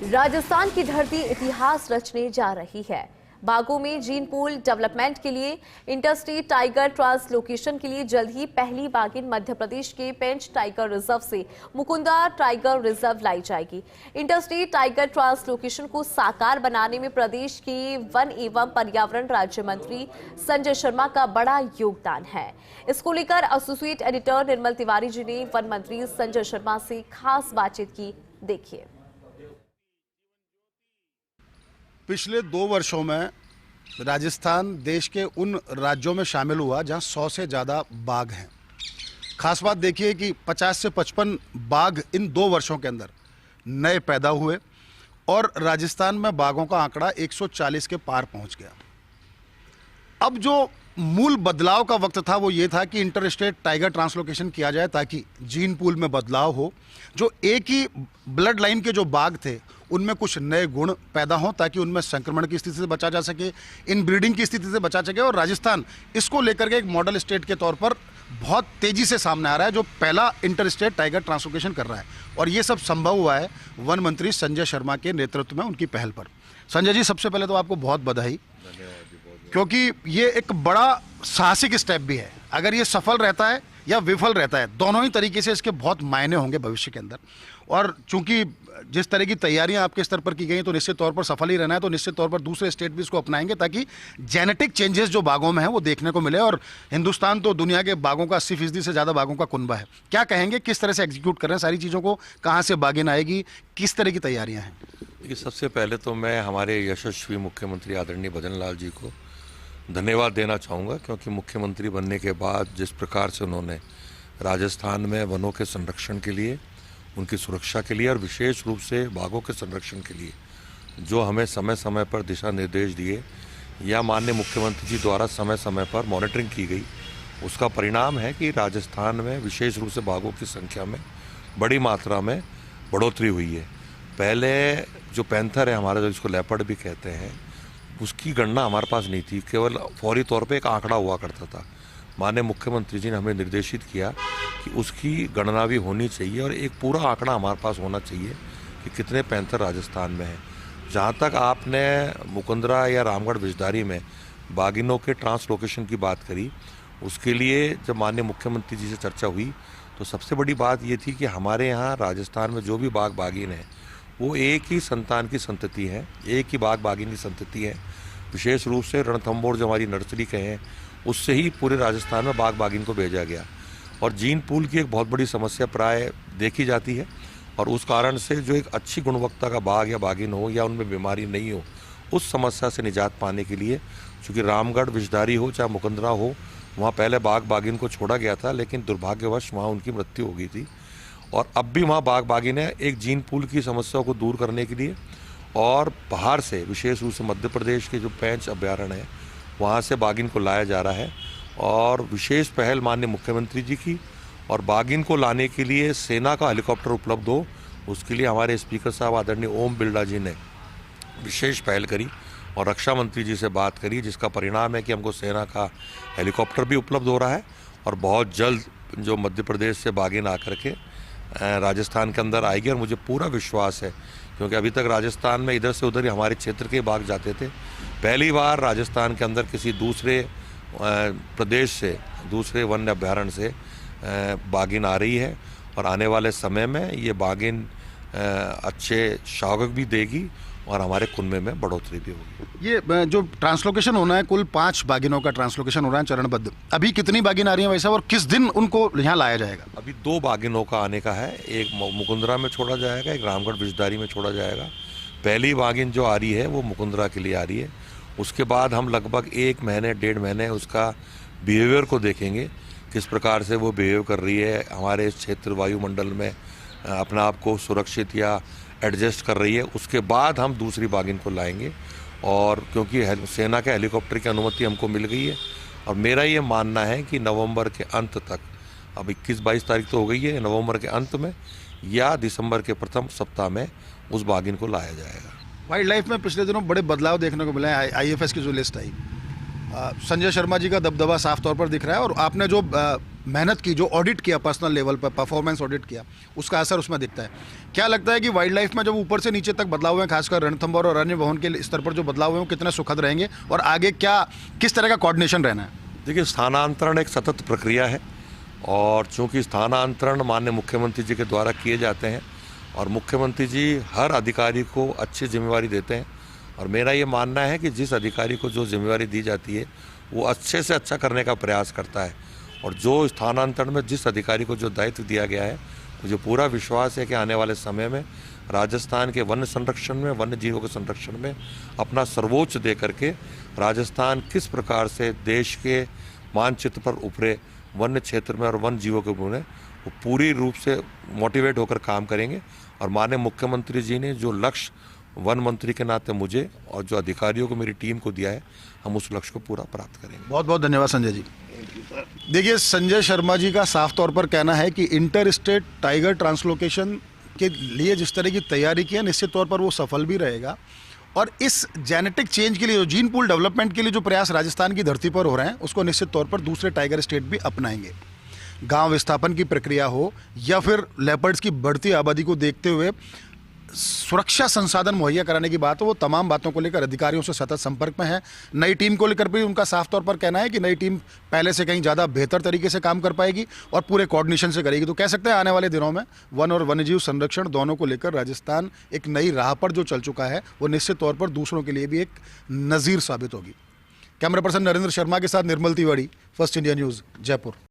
राजस्थान की धरती इतिहास रचने जा रही है। बागों में जीन पूल डेवलपमेंट के लिए इंटरस्टेट टाइगर ट्रांसलोकेशन के लिए जल्द ही पहली बागिन मध्य प्रदेश के पेंच टाइगर रिजर्व से मुकुंदा टाइगर रिजर्व लाई जाएगी। इंटरस्टेट टाइगर ट्रांसलोकेशन को साकार बनाने में प्रदेश के वन एवं पर्यावरण राज्य मंत्री संजय शर्मा का बड़ा योगदान है। इसको लेकर एसोसिएट एडिटर निर्मल तिवारी जी ने वन मंत्री संजय शर्मा से खास बातचीत की। देखिए। पिछले 2 वर्षों में राजस्थान देश के उन राज्यों में शामिल हुआ जहां 100 से ज़्यादा बाघ हैं। खास बात देखिए कि 50 से 55 बाघ इन 2 वर्षों के अंदर नए पैदा हुए और राजस्थान में बाघों का आंकड़ा 140 के पार पहुंच गया। अब जो मूल बदलाव का वक्त था वो ये था कि इंटरस्टेट टाइगर ट्रांसलोकेशन किया जाए ताकि जीन पूल में बदलाव हो। जो एक ही ब्लड लाइन के जो बाघ थे उनमें कुछ नए गुण पैदा हों ताकि उनमें संक्रमण की स्थिति से बचा जा सके, इन ब्रीडिंग की स्थिति से बचा सके। और राजस्थान इसको लेकर के एक मॉडल स्टेट के तौर पर बहुत तेज़ी से सामने आ रहा है, जो पहला इंटरस्टेट टाइगर ट्रांसलोकेशन कर रहा है। और ये सब संभव हुआ है वन मंत्री संजय शर्मा के नेतृत्व में, उनकी पहल पर। संजय जी, सबसे पहले तो आपको बहुत बधाई, क्योंकि ये एक बड़ा साहसिक स्टेप भी है। अगर ये सफल रहता है या विफल रहता है, दोनों ही तरीके से इसके बहुत मायने होंगे भविष्य के अंदर। और चूंकि जिस तरह की तैयारियां आपके स्तर पर की गई तो निश्चित तौर पर सफल ही रहना है, तो निश्चित तौर पर दूसरे स्टेट भी इसको अपनाएंगे ताकि जेनेटिक चेंजेस जो बाघों में है वो देखने को मिले। और हिंदुस्तान तो दुनिया के बाघों का 80% से ज़्यादा बाघों का कुनबा है। क्या कहेंगे, किस तरह से एग्जीक्यूट कर रहे हैं सारी चीज़ों को, कहाँ से बाघिन आएगी, किस तरह की तैयारियाँ हैं? देखिए, सबसे पहले तो मैं हमारे यशस्वी मुख्यमंत्री आदरणीय भजन लाल जी को धन्यवाद देना चाहूँगा, क्योंकि मुख्यमंत्री बनने के बाद जिस प्रकार से उन्होंने राजस्थान में वनों के संरक्षण के लिए, उनकी सुरक्षा के लिए और विशेष रूप से बाघों के संरक्षण के लिए जो हमें समय समय पर दिशा निर्देश दिए या माननीय मुख्यमंत्री जी द्वारा समय समय पर मॉनिटरिंग की गई, उसका परिणाम है कि राजस्थान में विशेष रूप से बाघों की संख्या में बड़ी मात्रा में बढ़ोतरी हुई है। पहले जो पैंथर है हमारा, जो इसको लेपर्ड भी कहते हैं, उसकी गणना हमारे पास नहीं थी, केवल फौरी तौर पे एक आंकड़ा हुआ करता था। माननीय मुख्यमंत्री जी ने हमें निर्देशित किया कि उसकी गणना भी होनी चाहिए और एक पूरा आंकड़ा हमारे पास होना चाहिए कि कितने पैंथर राजस्थान में हैं। जहाँ तक आपने मुकुंदरा या रामगढ़ विषधारी में बाघिनों के ट्रांसलोकेशन की बात करी, उसके लिए जब माननीय मुख्यमंत्री जी से चर्चा हुई तो सबसे बड़ी बात ये थी कि हमारे यहाँ राजस्थान में जो भी बाघ बाघिन है वो एक ही संतान की संतति है, एक ही बाघ बाघिन की संतति है। विशेष रूप से रणथंभौर जो हमारी नर्सरी कहें, उससे ही पूरे राजस्थान में बाघ बाघिन को भेजा गया। और जीन पूल की एक बहुत बड़ी समस्या प्राय देखी जाती है और उस कारण से जो एक अच्छी गुणवत्ता का बाघ या बाघिन हो या उनमें बीमारी नहीं हो, उस समस्या से निजात पाने के लिए, चूँकि रामगढ़ विषधारी हो चाहे मुकुंदरा हो, वहाँ पहले बाघ बाघिन को छोड़ा गया था, लेकिन दुर्भाग्यवश वहाँ उनकी मृत्यु हो गई थी। और अब भी वहाँ बाघ बाघिन है। एक जीन पूल की समस्या को दूर करने के लिए और बाहर से, विशेष रूप से मध्य प्रदेश के जो पेंच अभ्यारण्य है, वहाँ से बाघिन को लाया जा रहा है। और विशेष पहल माननीय मुख्यमंत्री जी की, और बाघिन को लाने के लिए सेना का हेलीकॉप्टर उपलब्ध हो, उसके लिए हमारे स्पीकर साहब आदरणीय ओम बिरला जी ने विशेष पहल करी और रक्षा मंत्री जी से बात करी, जिसका परिणाम है कि हमको सेना का हेलीकॉप्टर भी उपलब्ध हो रहा है। और बहुत जल्द जो मध्य प्रदेश से बाघिन आकर के राजस्थान के अंदर आएगी। और मुझे पूरा विश्वास है, क्योंकि अभी तक राजस्थान में इधर से उधर ही हमारे क्षेत्र के बाघ जाते थे। पहली बार राजस्थान के अंदर किसी दूसरे प्रदेश से, दूसरे वन्य अभ्यारण्य से बाघिन आ रही है। और आने वाले समय में ये बाघिन अच्छे शावक भी देगी और हमारे कुनबे में बढ़ोतरी भी होगी। ये जो ट्रांसलोकेशन होना है, कुल 5 बाघिनों का ट्रांसलोकेशन हो रहा है चरणबद्ध। अभी कितनी बाघिन आ रही है वैसा, और किस दिन उनको यहाँ लाया जाएगा? अभी 2 बाघिनों का आने का है, एक मुकुंदरा में छोड़ा जाएगा, एक रामगढ़ विषधारी में छोड़ा जाएगा। पहली बाघिन जो आ रही है वो मुकुंदरा के लिए आ रही है। उसके बाद हम लगभग 1 महीने 1.5 महीने उसका बिहेवियर को देखेंगे, किस प्रकार से वो बिहेव कर रही है, हमारे इस क्षेत्र वायुमंडल में अपने आप को सुरक्षित या एडजस्ट कर रही है। उसके बाद हम दूसरी बाघिन को लाएंगे। और क्योंकि सेना के हेलीकॉप्टर की अनुमति हमको मिल गई है, और मेरा ये मानना है कि नवंबर के अंत तक, अब 21-22 तारीख तो हो गई है, नवंबर के अंत में या दिसंबर के प्रथम सप्ताह में उस बाघिन को लाया जाएगा। वाइल्ड लाइफ में पिछले दिनों बड़े बदलाव देखने को मिले हैं। IFS की जो लिस्ट आई, संजय शर्मा जी का दबदबा साफ तौर पर दिख रहा है। और आपने जो मेहनत की, जो ऑडिट किया पर्सनल लेवल पर, परफॉर्मेंस ऑडिट किया, उसका असर उसमें दिखता है। क्या लगता है कि वाइल्ड लाइफ में जब ऊपर से नीचे तक बदलाव हुए, खासकर रणथंभौर और अन्य भवन के स्तर पर जो बदलाव हुए, वो कितने सुखद रहेंगे और आगे किस तरह का कोऑर्डिनेशन रहना है? देखिए, स्थानांतरण एक सतत प्रक्रिया है और चूंकि स्थानांतरण माननीय मुख्यमंत्री जी के द्वारा किए जाते हैं और मुख्यमंत्री जी हर अधिकारी को अच्छी जिम्मेवारी देते हैं और मेरा ये मानना है कि जिस अधिकारी को जो जिम्मेवारी दी जाती है वो अच्छे से अच्छा करने का प्रयास करता है और जो स्थानांतरण में जिस अधिकारी को जो दायित्व दिया गया है, मुझे पूरा विश्वास है कि आने वाले समय में राजस्थान के वन्य संरक्षण में, वन्य जीवों के संरक्षण में अपना सर्वोच्च दे करके राजस्थान किस प्रकार से देश के मानचित्र पर उभरे वन्य क्षेत्र में और वन्य जीवों के में वो पूरी रूप से मोटिवेट होकर काम करेंगे और माननीय मुख्यमंत्री जी ने जो लक्ष्य वन मंत्री के नाते मुझे और जो अधिकारियों को, मेरी टीम को दिया है, हम उस लक्ष्य को पूरा प्राप्त करेंगे। बहुत बहुत धन्यवाद संजय जी। देखिए, संजय शर्मा जी का साफ तौर पर कहना है कि इंटर स्टेट टाइगर ट्रांसलोकेशन के लिए जिस तरह की तैयारी की है, निश्चित तौर पर वो सफल भी रहेगा और इस जेनेटिक चेंज के लिए, जो जीन पूल डेवलपमेंट के लिए जो प्रयास राजस्थान की धरती पर हो रहे हैं, उसको निश्चित तौर पर दूसरे टाइगर स्टेट भी अपनाएंगे। गांव विस्थापन की प्रक्रिया हो या फिर लेपर्ड्स की बढ़ती आबादी को देखते हुए सुरक्षा संसाधन मुहैया कराने की बात हो, वो तमाम बातों को लेकर अधिकारियों से सतत संपर्क में है। नई टीम को लेकर भी उनका साफ तौर पर कहना है कि नई टीम पहले से कहीं ज़्यादा बेहतर तरीके से काम कर पाएगी और पूरे कोऑर्डिनेशन से करेगी। तो कह सकते हैं आने वाले दिनों में वन और वन्यजीव संरक्षण दोनों को लेकर राजस्थान एक नई राह पर जो चल चुका है, वो निश्चित तौर पर दूसरों के लिए भी एक नज़ीर साबित होगी। कैमरा पर्सन नरेंद्र शर्मा के साथ Nirmal Tiwari, first India news, Jaipur.